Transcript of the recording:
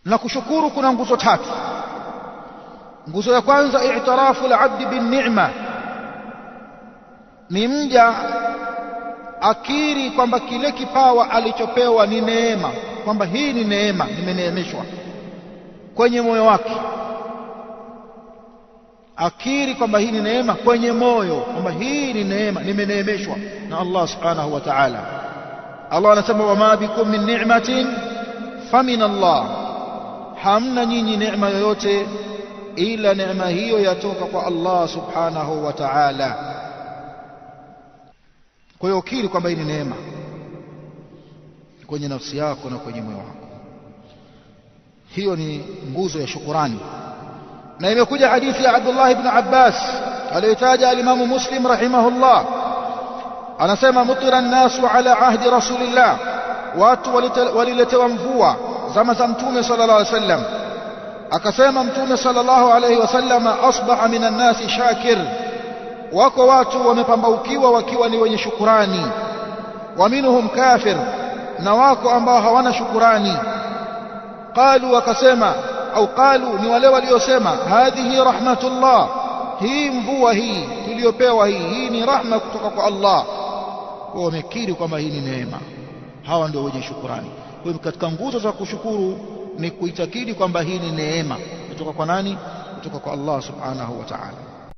Na kushukuru kuna nguzo tatu. Nguzo ya kwanza, i'tirafu al-'abd bin-ni'ma, ni mja akiri kwamba kile kipawa alichopewa ni neema, kwamba hii ni neema, nimeneemeshwa kwenye moyo wake. Akiri kwamba hii ni neema kwenye moyo, kwamba hii ni neema, nimeneemeshwa na Allah subhanahu wa ta'ala. Allah anasema wama bikum min ni'matin famin Allah, hamna nyinyi neema yoyote ila neema hiyo yatoka kwa Allah subhanahu wa ta'ala. Kwa hiyo ukiri kwamba hii ni neema kwenye nafsi yako na kwenye moyo wako, hiyo ni nguzo ya shukrani. Na imekuja hadithi ya Abdullah ibn Abbas aliyotaja al-Imam Muslim rahimahullah, anasema mutira an-nasu ala ahdi rasulillah, watu waliletewa mvua zama za Mtume sallallahu alaihi wasallam. Akasema Mtume sallallahu alaihi wasallam, asbaha minan nasi shakir, wako watu wamepambaukiwa wakiwa ni wenye shukurani, wa minhum kafir, na wako ambao hawana shukurani. Qalu, wakasema, au qalu, ni wale waliosema, hadhihi rahmatullah, hii mvua hii tuliyopewa hii ni rahma kutoka kwa Allah. Wamekiri kwamba hii ni neema. Hawa ndio wenye shukurani. Kwa hiyo katika nguzo za kushukuru ni kuitakidi kwamba hii ni neema kutoka kwa nani? Kutoka kwa Allah subhanahu wa ta'ala.